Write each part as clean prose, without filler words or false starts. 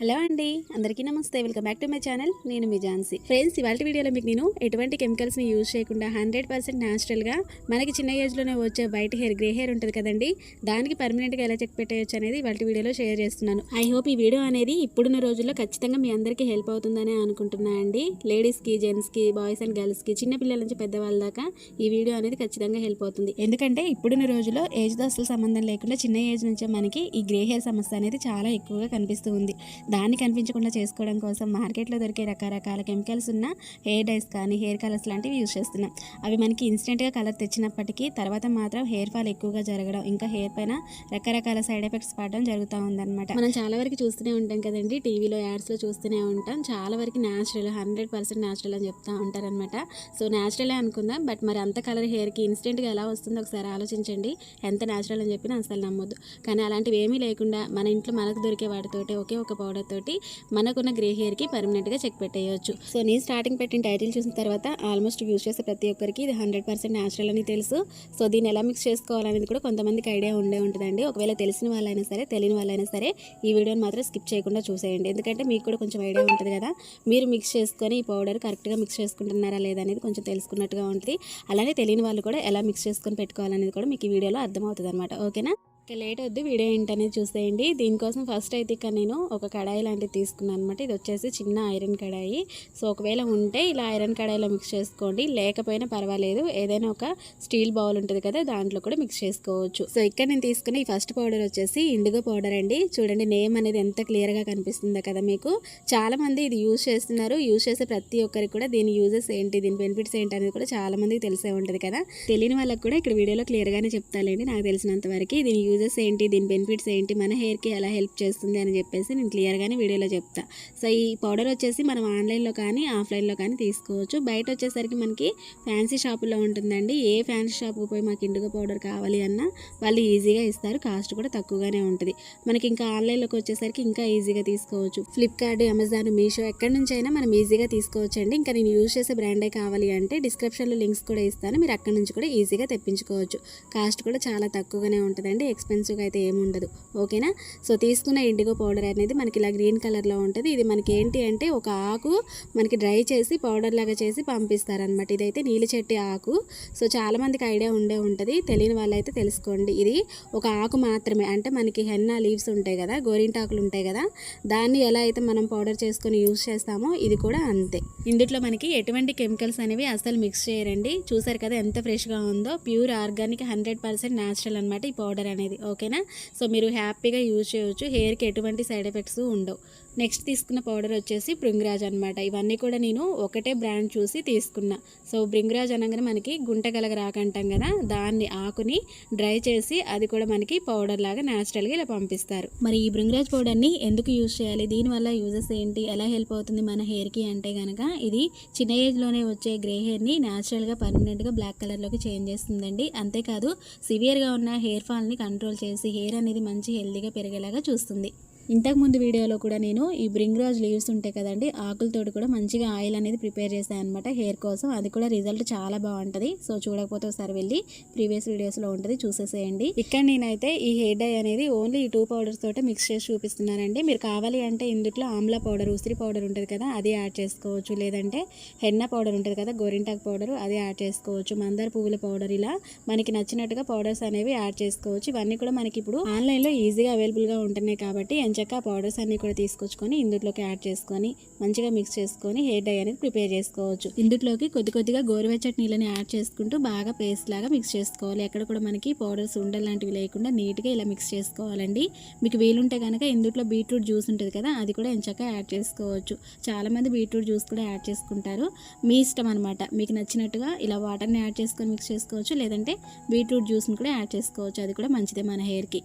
Hello అండి, అందరికీ నమస్తే. Welcome back to my channel. నేను మీ ఝాన్సీ. ఫ్రెండ్స్, ఇవాళ వీడియోలో మీకు నేను ఎటువంటి కెమికల్స్ని యూజ్ చేయకుండా 100% న్యాచురల్గా మనకి చిన్న ఏజ్లోనే వచ్చే వైట్ హెయిర్, గ్రే హెయిర్ ఉంటుంది కదండి, దానికి పర్మనెంట్గా ఎలా చెక్ పెట్టేయచ్చు అనేది ఇవాళ వీడియోలో షేర్ చేస్తున్నాను. ఐ హోప్ ఈ వీడియో అనేది ఇప్పుడున్న రోజుల్లో ఖచ్చితంగా మీ అందరికీ హెల్ప్ అవుతుందని అనుకుంటున్నా అండి. లేడీస్కి, జెంట్స్కి, బాయ్స్ అండ్ గర్ల్స్కి, చిన్నపిల్లల నుంచి పెద్దవాళ్ళ దాకా ఈ వీడియో అనేది ఖచ్చితంగా హెల్ప్ అవుతుంది. ఎందుకంటే ఇప్పుడున్న రోజుల్లో ఏజ్తో అసలు సంబంధం లేకుండా చిన్న ఏజ్ నుంచే మనకి ఈ గ్రే హెయిర్ సమస్య అనేది చాలా ఎక్కువగా కనిపిస్తూ ఉంది. దాన్ని కనిపించకుండా చేసుకోవడం కోసం మార్కెట్లో దొరికే రకరకాల కెమికల్స్ ఉన్న హెయిర్ డైస్ కానీ హెయిర్ కలర్స్ లాంటివి యూజ్ చేస్తున్నాం. అవి మనకి ఇన్స్టెంట్గా కలర్ తెచ్చినప్పటికీ తర్వాత మాత్రం హెయిర్ ఫాల్ ఎక్కువగా జరగడం, ఇంకా హెయిర్ పైన రకరకాల సైడ్ ఎఫెక్ట్స్ పడడం జరుగుతూ ఉందన్నమాట. మనం చాలా వరకు చూస్తూనే ఉంటాం కదండి, టీవీలో యాడ్స్లో చూస్తూనే ఉంటాం. చాలా వరకు న్యాచురల్, 100% న్యాచురల్ అని చెప్తూ ఉంటారనమాట. సో న్యాచురలే అనుకుందాం, బట్ మరి అంత కలర్ హెయిర్కి ఇన్స్టెంట్గా ఎలా వస్తుందో ఒకసారి ఆలోచించండి. ఎంత న్యాచురల్ అని చెప్పినా అసలు నమ్మొద్దు. కానీ అలాంటివి ఏమీ లేకుండా మన ఇంట్లో మనకు దొరికే వాటితోటి, ఒకే ఒక పౌడర్ తోటి మనకున్న గ్రే హెయిర్కి పర్మనెంట్గా చెక్ పెట్టేయచ్చు. సో నేను స్టార్టింగ్ పెట్టిన టైటిల్ చూసిన తర్వాత ఆల్మోస్ట్ యూజ్ చేసే ప్రతి ఒక్కరికి ఇది 100% న్యాచురల్ అని తెలుసు. సో దీన్ని ఎలా మిక్స్ చేసుకోవాలనేది కూడా కొంతమందికి ఐడియా ఉంటుందండి. ఒకవేళ తెలిసిన వాళ్ళైనా సరే, తెలియని వాళ్ళైనా సరే ఈ వీడియోని మాత్రం స్కిప్ చేయకుండా చూసేయండి. ఎందుకంటే మీకు కూడా కొంచెం ఐడియా ఉంటుంది కదా, మీరు మిక్స్ చేసుకొని ఈ పౌడర్ కరెక్ట్గా మిక్స్ చేసుకుంటున్నారా లేదా అనేది కొంచెం తెలుసుకున్నట్టుగా ఉంటుంది. అలానే తెలియని వాళ్ళు కూడా ఎలా మిక్స్ చేసుకొని పెట్టుకోవాలనేది కూడా మీకు ఈ వీడియోలో అర్థమవుతుంది అనమాట. ఓకేనా? లేట్ వద్దు, వీడియో ఏంటనేది చూసేయండి. దీనికోసం ఫస్ట్ అయితే ఇక్కడ నేను ఒక కడాయి లాంటిది తీసుకున్నాను అనమాట. ఇది వచ్చేసి చిన్న ఐరన్ కడాయి. సో ఒకవేళ ఉంటే ఇలా ఐరన్ కడాయిలో మిక్స్ చేసుకోండి, లేకపోయినా పర్వాలేదు. ఏదైనా ఒక స్టీల్ బౌల్ ఉంటుంది కదా, దాంట్లో కూడా మిక్స్ చేసుకోవచ్చు. సో ఇక్కడ నేను తీసుకున్న ఈ ఫస్ట్ పౌడర్ వచ్చేసి ఇండిగో పౌడర్ అండి. చూడండి, నేమ్ అనేది ఎంత క్లియర్గా కనిపిస్తుందో కదా మీకు. చాలా మంది ఇది యూజ్ చేస్తున్నారు. యూజ్ చేసే ప్రతి ఒక్కరికి కూడా దీని యూజెస్ ఏంటి, దీని బెనిఫిట్స్ ఏంటి అనేది కూడా చాలా మందికి తెలిసే ఉంటుంది కదా. తెలియని వాళ్ళకి కూడా ఇక్కడ వీడియోలో క్లియర్గానే చెప్తాలేండి. నాకు తెలిసినంత వరకు దీని యూజెస్ ఏంటి, దీని బెనిఫిట్స్ ఏంటి, మన హెయిర్కి ఎలా హెల్ప్ చేస్తుంది అని చెప్పేసి నేను క్లియర్గానే వీడియోలో చెప్తా. సో ఈ పౌడర్ వచ్చేసి మనం ఆన్లైన్లో కానీ ఆఫ్లైన్లో కానీ తీసుకోవచ్చు. బయట వచ్చేసరికి మనకి ఫ్యాన్సీ షాపుల్లో ఉంటుందండి. ఏ ఫ్యాన్సీ షాప్కి పోయి మాకు ఇండిగో పౌడర్ కావాలి అన్నా వాళ్ళు ఈజీగా ఇస్తారు. కాస్ట్ కూడా తక్కువగానే ఉంటుంది. మనకి ఇంకా ఆన్లైన్లోకి వచ్చేసరికి ఇంకా ఈజీగా తీసుకోవచ్చు. ఫ్లిప్కార్ట్, అమెజాన్, మీషో ఎక్కడి నుంచి అయినా మనం ఈజీగా తీసుకోవచ్చు అండి. ఇంకా నేను యూజ్ చేసే బ్రాండే కావాలి అంటే డిస్క్రిప్షన్లో లింక్స్ కూడా ఇస్తాను, మీరు అక్కడి నుంచి కూడా ఈజీగా తెప్పించుకోవచ్చు. కాస్ట్ కూడా చాలా తక్కువగానే ఉంటుందండి, ఎక్స్పెన్సివ్గా అయితే ఏముండదు. ఓకేనా? సో తీసుకున్న ఇండిగో పౌడర్ అనేది మనకి ఇలా గ్రీన్ కలర్లో ఉంటుంది. ఇది మనకి ఏంటి అంటే ఒక ఆకు మనకి డ్రై చేసి పౌడర్ లాగా చేసి పంపిస్తారనమాట. ఇదైతే నీలి చెట్టు ఆకు. సో చాలామందికి ఐడియా ఉంటుంది, తెలియని వాళ్ళైతే తెలుసుకోండి. ఇది ఒక ఆకు మాత్రమే, అంటే మనకి హెన్నా లీవ్స్ ఉంటాయి కదా, గోరింటాకులు ఉంటాయి కదా, దాన్ని ఎలా అయితే మనం పౌడర్ చేసుకొని యూజ్ చేస్తామో ఇది కూడా అంతే. ఇందులో మనకి ఎటువంటి కెమికల్స్ అనేవి అసలు మిక్స్ చేయరండి. చూసారు కదా ఎంత ఫ్రెష్గా ఉందో, ప్యూర్ ఆర్గానిక్ 100% న్యాచురల్ అనమాట ఈ పౌడర్ అనేది. ఓకేనా? సో మీరు హ్యాపీగా యూజ్ చేయవచ్చు, హెయిర్కి ఎటువంటి సైడ్ ఎఫెక్ట్స్ ఉండవు. నెక్స్ట్ తీసుకున్న పౌడర్ వచ్చేసి భృంగరాజ్ అనమాట. ఇవన్నీ కూడా నేను ఒకటే బ్రాండ్ చూసి తీసుకున్నా. సో భృంగరాజ్ అనగానే మనకి గుంటగలగ రాకంటాం కదా, దాన్ని ఆకుని డ్రై చేసి అది కూడా మనకి పౌడర్ లాగా న్యాచురల్గా ఇలా పంపిస్తారు. మరి ఈ భృంగరాజ్ పౌడర్ని ఎందుకు యూజ్ చేయాలి, దీనివల్ల యూజెస్ ఏంటి, ఎలా హెల్ప్ అవుతుంది మన హెయిర్కి అంటే కనుక, ఇది చిన్న ఏజ్లోనే వచ్చే గ్రే హెయిర్ని న్యాచురల్గా పర్మనెంట్గా బ్లాక్ కలర్లోకి చేంజ్ చేస్తుందండి. అంతేకాదు సివియర్గా ఉన్న హెయిర్ ఫాల్ని కంట్రోల్ చేసి హెయిర్ అనేది మంచి హెల్తీగా పెరిగేలాగా చూస్తుంది. ఇంతకుముందు వీడియోలో కూడా నేను ఈ భృంగరాజ్ లీవ్స్ ఉంటాయి కదండి, ఆకులతోటి కూడా మంచిగా ఆయిల్ అనేది ప్రిపేర్ చేశాను అనమాట హెయిర్ కోసం. అది కూడా రిజల్ట్ చాలా బాగుంటుంది. సో చూడకపోతే ఒకసారి వెళ్ళి ప్రీవియస్ వీడియోస్లో ఉంటుంది, చూసేసేయండి. ఇక్కడ నేనైతే ఈ హెయిర్ డై అనేది ఓన్లీ ఈ 2 పౌడర్స్ తోటే మిక్స్ చేసి చూపిస్తున్నానండి. మీరు కావాలి అంటే ఇందులో ఆమ్లా పౌడర్, ఉసిరి పౌడర్ ఉంటుంది కదా, అది యాడ్ చేసుకోవచ్చు. లేదంటే హెన్నా పౌడర్ ఉంటుంది కదా, గోరింటాకు పౌడర్, అది యాడ్ చేసుకోవచ్చు. మందార పువ్వుల పౌడర్, ఇలా మనకి నచ్చినట్టుగా పౌడర్స్ అనేవి యాడ్ చేసుకోవచ్చు. ఇవన్నీ కూడా మనకి ఇప్పుడు ఆన్లైన్లో ఈజీగా అవైలబుల్గా ఉంటున్నాయి కాబట్టి చక్క పౌడర్స్ అన్ని కూడా తీసుకొచ్చుకొని ఇందులోకి యాడ్ చేసుకొని మంచిగా మిక్స్ చేసుకొని హెయిర్ డై అనేది ప్రిపేర్ చేసుకోవచ్చు. ఇందులోకి కొద్దిగా గోరువెచ్చటి నీళ్ళని యాడ్ చేసుకుంటూ బాగా పేస్ట్ లాగా మిక్స్ చేసుకోవాలి. ఎక్కడ కూడా మనకి పౌడర్స్ ఉండలాంటివి లేకుండా నీట్గా ఇలా మిక్స్ చేసుకోవాలండి. మీకు వీలుంటే కనుక ఇందులో బీట్రూట్ జ్యూస్ ఉంటుంది కదా, అది కూడా ఎంచక్క యాడ్ చేసుకోవచ్చు. చాలామంది బీట్రూట్ జ్యూస్ కూడా యాడ్ చేసుకుంటారు, మీ ఇష్టం అనమాట. మీకు నచ్చినట్టుగా ఇలా వాటర్ని యాడ్ చేసుకొని మిక్స్ చేసుకోవచ్చు, లేదంటే బీట్రూట్ జ్యూస్ని కూడా యాడ్ చేసుకోవచ్చు. అది కూడా మంచిదే మన హెయిర్కి.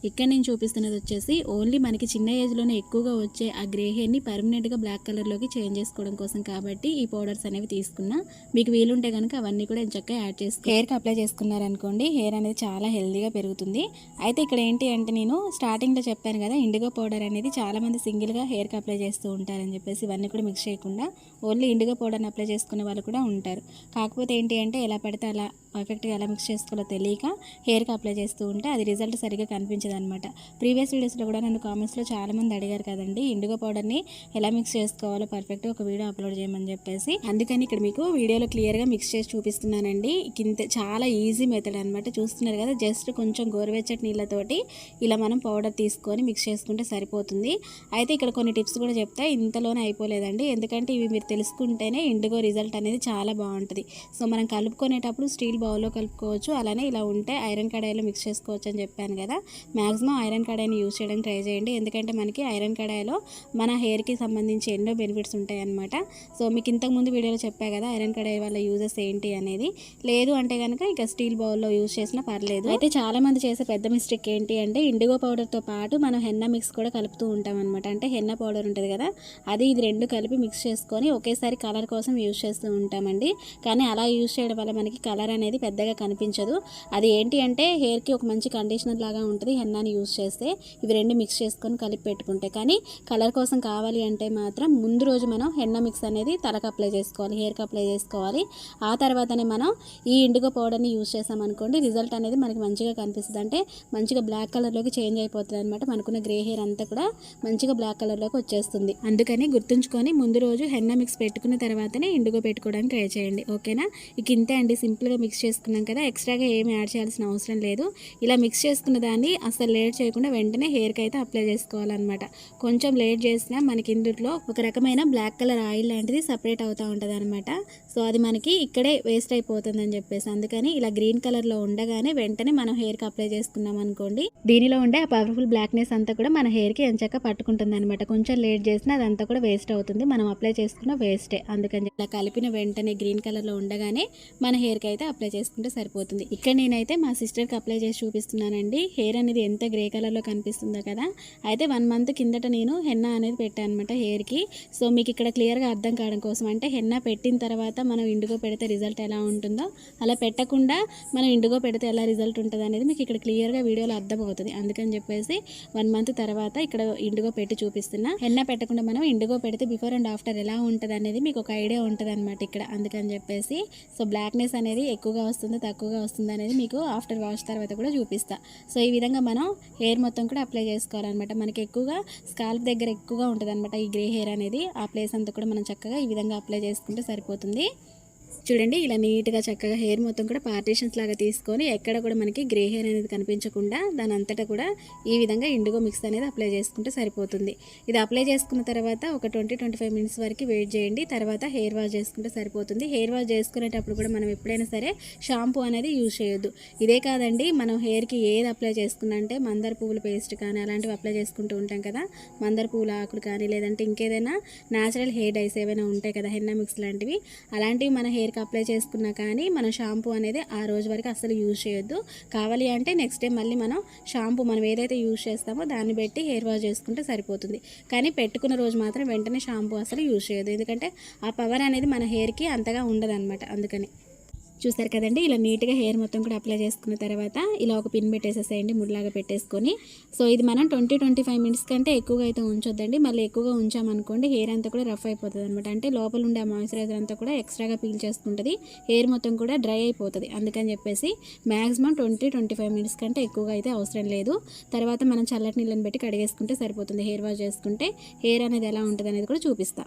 ఇక్కడ నేను చూపిస్తున్నది వచ్చేసి ఓన్లీ మనకి చిన్న ఏజ్లోనే ఎక్కువగా వచ్చే ఆ గ్రే హెయిర్ని పర్మనెంట్గా బ్లాక్ కలర్లోకి చేంజ్ చేసుకోవడం కోసం కాబట్టి ఈ పౌడర్స్ అనేవి తీసుకున్నా. మీకు వీలుంటే కనుక అవన్నీ కూడా చక్కగా యాడ్ చేసుకో హెయిర్కి అప్లై చేసుకున్నారనుకోండి, హెయిర్ అనేది చాలా హెల్తీగా పెరుగుతుంది. అయితే ఇక్కడ ఏంటి అంటే నేను స్టార్టింగ్లో చెప్పాను కదా, ఇండిగో పౌడర్ అనేది చాలామంది సింగిల్గా హెయిర్కి అప్లై చేస్తూ ఉంటారని చెప్పేసి, ఇవన్నీ కూడా మిక్స్ చేయకుండా ఓన్లీ ఇండిగో పౌడర్ని అప్లై చేసుకునే వాళ్ళు కూడా ఉంటారు. కాకపోతే ఏంటి అంటే ఎలా పడితే అలా పర్ఫెక్ట్గా ఎలా మిక్స్ చేసుకోవాలో తెలియక హెయిర్కి అప్లై చేస్తూ ఉంటే అది రిజల్ట్ సరిగ్గా కనిపించదు అనమాట. ప్రీవియస్ వీడియోస్లో కూడా నన్ను కామెంట్స్లో చాలామంది అడిగారు కదండి, ఇండిగో పౌడర్ని ఎలా మిక్స్ చేసుకోవాలో పర్ఫెక్ట్గా ఒక వీడియో అప్లోడ్ చేయమని చెప్పేసి. అందుకని ఇక్కడ మీకు వీడియోలో క్లియర్గా మిక్స్ చేసి చూపిస్తున్నానండి. ఇంత చాలా ఈజీ మెథడ్ అనమాట. చూస్తున్నారు కదా, జస్ట్ కొంచెం గోరువెచ్చటి నీళ్ళతోటి ఇలా మనం పౌడర్ తీసుకొని మిక్స్ చేసుకుంటే సరిపోతుంది. అయితే ఇక్కడ కొన్ని టిప్స్ కూడా చెప్తా, ఇంతలోనే అయిపోలేదండి. ఎందుకంటే ఇవి మీరు తెలుసుకుంటేనే ఇండిగో రిజల్ట్ అనేది చాలా బాగుంటుంది. సో మనం కలుపుకునేటప్పుడు స్టీల్ బౌల్లో కలుపుకోవచ్చు, అలానే ఇలా ఉంటే ఐరన్ కడాయిలో మిక్స్ చేసుకోవచ్చు అని చెప్పాను కదా. మ్యాక్సిమం ఐరన్ కడాయిని యూజ్ చేయడానికి ట్రై చేయండి. ఎందుకంటే మనకి ఐరన్ కడాయిలో మన హెయిర్కి సంబంధించి ఎన్నో బెనిఫిట్స్ ఉంటాయి అన్నమాట. సో మీకు ఇంతకుముందు వీడియోలో చెప్పా కదా ఐరన్ కడాయి వల్ల యూజెస్ ఏంటి అనేది. లేదు అంటే కనుక ఇక స్టీల్ బౌల్లో యూజ్ చేసినా పర్లేదు. అయితే చాలామంది చేసే పెద్ద మిస్టేక్ ఏంటి అంటే ఇండిగో పౌడర్తో పాటు మనం హెన్నా మిక్స్ కూడా కలుపుతూ ఉంటాం అనమాట. అంటే హెన్నా పౌడర్ ఉంటుంది కదా, అది ఇది రెండు కలిపి మిక్స్ చేసుకొని ఒకేసారి కలర్ కోసం యూజ్ చేస్తూ ఉంటామండి. కానీ అలా యూజ్ చేయడం వల్ల మనకి కలర్ అనేది పెద్దగా కనిపించదు. అది ఏంటి అంటే హెయిర్కి ఒక మంచి కండిషనర్ లాగా ఉంటుంది హెన్నాని యూజ్ చేస్తే. ఇవి రెండు మిక్స్ చేసుకొని కలిపి పెట్టుకుంటే, కానీ కలర్ కోసం కావాలి అంటే మాత్రం ముందు రోజు మనం హెన్నా మిక్స్ అనేది తలకు అప్లై చేసుకోవాలి, హెయిర్కి అప్లై చేసుకోవాలి. ఆ తర్వాతనే మనం ఈ ఇండిగో పౌడర్ని యూజ్ చేసామనుకోండి, రిజల్ట్ అనేది మనకి మంచిగా కనిపిస్తుంది. అంటే మంచిగా బ్లాక్ కలర్లోకి చేంజ్ అయిపోతుంది అనమాట. మనకున్న గ్రే హెయిర్ అంతా కూడా మంచిగా బ్లాక్ కలర్లోకి వచ్చేస్తుంది. అందుకని గుర్తుంచుకొని ముందు రోజు హెన్నా మిక్స్ పెట్టుకున్న తర్వాతనే ఇండిగో పెట్టుకోవడానికి ట్రై చేయండి, ఓకేనా. ఇక ఇంతే అండి, సింపుల్గా మిక్స్ చేసుకున్నాం కదా, ఎక్స్ట్రాగా ఏమి యాడ్ చేయాల్సిన అవసరం లేదు. ఇలా మిక్స్ చేసుకున్న దాన్ని అసలు లేట్ చేయకుండా వెంటనే హెయిర్కి అయితే అప్లై చేసుకోవాలన్నమాట. కొంచెం లేట్ చేసినా మనకి ఇందులో ఒక రకమైన బ్లాక్ కలర్ ఆయిల్ లాంటిది సపరేట్ అవుతూ ఉంటుంది అనమాట. సో అది మనకి ఇక్కడే వేస్ట్ అయిపోతుందని చెప్పేసి అందుకని ఇలా గ్రీన్ కలర్లో ఉండగానే వెంటనే మనం హెయిర్కి అప్లై చేసుకున్నాం అనుకోండి, దీనిలో ఉండే ఆ పవర్ఫుల్ బ్లాక్నెస్ అంతా కూడా మన హెయిర్కి ఎంచక్క పట్టుకుంటుంది అనమాట. కొంచెం లేట్ చేసినా అదంతా కూడా వేస్ట్ అవుతుంది, మనం అప్లై చేసుకున్న వేస్టే. అందుకని ఇలా కలిపిన వెంటనే గ్రీన్ కలర్లో ఉండగానే మన హెయిర్కి అయితే అప్లై చేసుకుంటే సరిపోతుంది. ఇక్కడ నేనైతే మా సిస్టర్కి అప్లై చేసి చూపిస్తున్నానండి. హెయిర్ అనేది ఎంత గ్రే కలర్లో కనిపిస్తుందో కదా. అయితే 1 మంత్ కిందట నేను హెన్నా అనేది పెట్టాను అనమాట హెయిర్కి. సో మీకు ఇక్కడ క్లియర్గా అర్థం కావడం కోసం, అంటే హెన్నా పెట్టిన తర్వాత మనం ఇండిగో పెడితే రిజల్ట్ ఎలా ఉంటుందో అలా పెట్టకుండా మనం ఇండిగో పెడితే ఎలా రిజల్ట్ ఉంటుంది అనేది మీకు ఇక్కడ క్లియర్గా వీడియోలో అర్థమవుతుంది. అందుకని చెప్పేసి 1 మంత్ తర్వాత ఇక్కడ ఇండిగో పెట్టి చూపిస్తున్నా. హెన్నా పెట్టకుండా మనం ఇండిగో పెడితే బిఫోర్ అండ్ ఆఫ్టర్ ఎలా ఉంటుంది అనేది మీకు ఒక ఐడియా ఉంటుంది అనమాట ఇక్కడ. అందుకని చెప్పేసి సో బ్లాక్నెస్ అనేది ఎక్కువగా వస్తుంది తక్కువగా వస్తుంది అనేది మీకు ఆఫ్టర్ వాష్ తర్వాత కూడా చూపిస్తా. సో ఈ విధంగా మనం హెయిర్ మొత్తం కూడా అప్లై చేసుకోవాలన్నమాట. మనకి ఎక్కువగా స్కాల్ప్ దగ్గర ఎక్కువగా ఉంటుంది అనమాట ఈ గ్రే హెయిర్ అనేది. ఆ ప్లేస్ అంతా కూడా మనం చక్కగా ఈ విధంగా అప్లై చేసుకుంటే సరిపోతుంది. చూడండి, ఇలా నీట్గా చక్కగా హెయిర్ మొత్తం కూడా పార్టీషన్స్ లాగా తీసుకొని ఎక్కడ కూడా మనకి గ్రే హెయిర్ అనేది కనిపించకుండా దాని అంతటా కూడా ఈ విధంగా ఇండిగో మిక్స్ అనేది అప్లై చేసుకుంటే సరిపోతుంది. ఇది అప్లై చేసుకున్న తర్వాత ఒక 20-25 మినిట్స్ వరకు వెయిట్ చేయండి. తర్వాత హెయిర్ వాష్ చేసుకుంటే సరిపోతుంది. హెయిర్ వాష్ చేసుకునేటప్పుడు కూడా మనం ఎప్పుడైనా సరే షాంపూ అనేది యూజ్ చేయొద్దు. ఇదే కాదండి, మనం హెయిర్కి ఏది అప్లై చేసుకున్నా అంటే మందార పువ్వుల పేస్ట్ కానీ అలాంటివి అప్లై చేసుకుంటూ ఉంటాం కదా, మందార పువ్వుల ఆకులు కానీ లేదంటే ఇంకేదైనా న్యాచురల్ హెయిర్ డైస్ ఏవైనా ఉంటాయి కదా హెన్నా మిక్స్ లాంటివి, అలాంటివి మన హెయిర్కి అప్లై చేసుకున్నా కానీ మన షాంపూ అనేది ఆ రోజు వరకు అసలు యూజ్ చేయొద్దు. కావాలి అంటే నెక్స్ట్ డే మళ్ళీ మనం షాంపూ మనం ఏదైతే యూజ్ చేస్తామో దాన్ని పెట్టి హెయిర్ వాష్ చేసుకుంటే సరిపోతుంది. కానీ పెట్టుకున్న రోజు మాత్రం వెంటనే షాంపూ అసలు యూజ్ చేయొద్దు, ఎందుకంటే ఆ పవర్ అనేది మన హెయిర్కి అంతగా ఉండదన్నమాట. అందుకని చూసారు కదండి, ఇలా నీట్గా హెయిర్ మొత్తం కూడా అప్లై చేసుకున్న తర్వాత ఇలా ఒక పిన్ పెట్టేసేసేయండి, ముడిలాగా పెట్టేసుకొని. సో ఇది మనం 20-25 మినిట్స్ కంటే ఎక్కువగా అయితే ఉంచొద్దండి. మళ్ళీ ఎక్కువగా ఉంచామనుకోండి హెయిర్ అంతా కూడా రఫ్ అయిపోతుంది అనమాట. అంటే లోపల ఉండే ఆ మాయిశ్చరైజర్ అంతా కూడా ఎక్స్ట్రాగా పీల్ చేసుకుంటుంది, హెయిర్ మొత్తం కూడా డ్రై అయిపోతుంది. అందుకని చెప్పేసి మ్యాక్సిమం 20-25 మినిట్స్ కంటే ఎక్కువగా అయితే అవసరం లేదు. తర్వాత మనం చల్లటి నీళ్ళని పెట్టి కడిగేసుకుంటే సరిపోతుంది. హెయిర్ వాష్ చేసుకుంటే హెయిర్ అనేది ఎలా ఉంటుంది అనేది కూడా చూపిస్తా.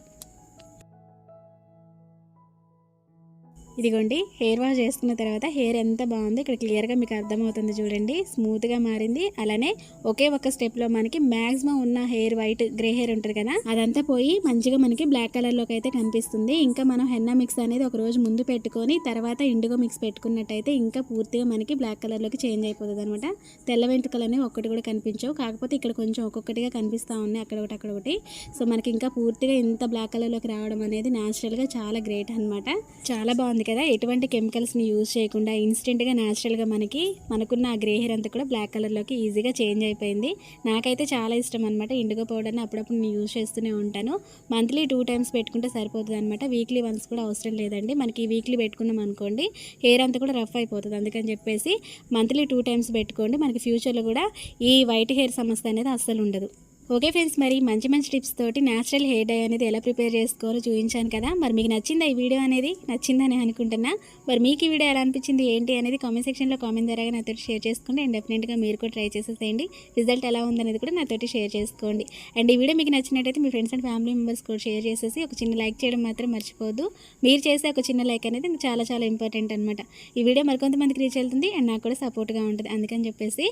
ఇదిగోండి, హెయిర్ వాష్ చేసుకున్న తర్వాత హెయిర్ ఎంత బాగుందో ఇక్కడ క్లియర్గా మీకు అర్థమవుతుంది. చూడండి, స్మూత్గా మారింది. అలానే ఒకే ఒక స్టెప్లో మనకి మ్యాక్సిమం ఉన్న హెయిర్ వైట్ గ్రే హెయిర్ ఉంటుంది కదా అదంతా పోయి మంచిగా మనకి బ్లాక్ కలర్లోకి అయితే కనిపిస్తుంది. ఇంకా మనం హెన్నా మిక్స్ అనేది ఒక రోజు ముందు పెట్టుకొని తర్వాత ఇండిగో మిక్స్ పెట్టుకున్నట్టయితే ఇంకా పూర్తిగా మనకి బ్లాక్ కలర్లోకి చేంజ్ అయిపోతుంది అనమాట. తెల్ల వెంట్రుకలు అనేవి ఒక్కటి కూడా కనిపించవు, కాకపోతే ఇక్కడ కొంచెం ఒక్కొక్కటిగా కనిపిస్తూ ఉన్నాయి అక్కడ ఒకటి అక్కడ ఒకటి. సో మనకి ఇంకా పూర్తిగా ఇంత బ్లాక్ కలర్లోకి రావడం అనేది న్యాచురల్గా చాలా గ్రేట్ అనమాట. చాలా బాగుంది కదా, ఎటువంటి కెమికల్స్ని యూజ్ చేయకుండా ఇన్స్టెంట్గా న్యాచురల్గా మనకున్న ఆ గ్రే హెయిర్ అంతా కూడా బ్లాక్ కలర్లోకి ఈజీగా చేంజ్ అయిపోయింది. నాకైతే చాలా ఇష్టం అనమాట ఇండిగో పౌడర్ని. అప్పుడప్పుడు నేను యూజ్ చేస్తూనే ఉంటాను. మంత్లీ 2 టైమ్స్ పెట్టుకుంటే సరిపోతుంది అనమాట. వీక్లీ వన్స్ కూడా అవసరం లేదండి. మనకి వీక్లీ పెట్టుకున్నాం అనుకోండి హెయిర్ అంతా కూడా రఫ్ అయిపోతుంది. అందుకని చెప్పేసి మంత్లీ 2 టైమ్స్ పెట్టుకోండి. మనకి ఫ్యూచర్లో కూడా ఈ వైట్ హెయిర్ సమస్య అనేది అస్సలు ఉండదు. ఓకే ఫ్రెండ్స్, మరి మంచి మంచి టిప్స్ తోటి న్యాచురల్ హెయిర్ డై అనేది ఎలా ప్రిపేర్ చేసుకోవాలో చూపించాను కదా. మరి మీకు నచ్చిందా ఈ వీడియో అనేది? నచ్చిందని అనుకుంటున్నా. మరి మీకు ఈ వీడియో ఎలా అనిపించింది ఏంటి అనేది కామెంట్ సెక్షన్లో కామెంట్ ద్వారా నాతో షేర్ చేసుకోండి. అండ్ డెఫినెట్గా మీరు కూడా ట్రై చేసేసేయండి. రిజల్ట్ ఎలా ఉందనేది కూడా నాతోటి షేర్ చేసుకోండి. అండ్ ఈ వీడియో మీకు నచ్చినట్టయితే మీ ఫ్రెండ్స్ అండ్ ఫ్యామిలీ మెంబర్స్ కూడా షేర్ చేసేసి ఒక చిన్న లైక్ చేయడం మాత్రం మర్చిపోవద్దు. మీరు చేసే ఒక చిన్న లైక్ అనేది చాలా చాలా ఇంపార్టెంట్ అనమాట. ఈ వీడియో మరికొంతమందికి రీచ్ వెళ్తుంది అండ్ నాకు కూడా సపోర్ట్గా ఉంటుంది. అందుకని చెప్పేసి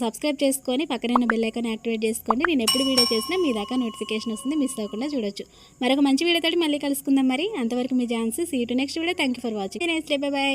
సబ్స్క్రైబ్ చేసుకొని పక్కనే ఉన్న బెల్ ఐకాన్ యాక్టివేట్ చేసుకోండి. నేను ఎప్పుడు వీడియో చేసినా మీ దాకా నోటిఫికేషన్ వస్తుంది, మిస్ అవ్వకుండా చూడొచ్చు. మరొక మంచి వీడియోతో మళ్ళీ కలుసుకుందాం. మరి అంతవరకు మీ Jhansi. See you to next video. Thank you for watching. Bye by.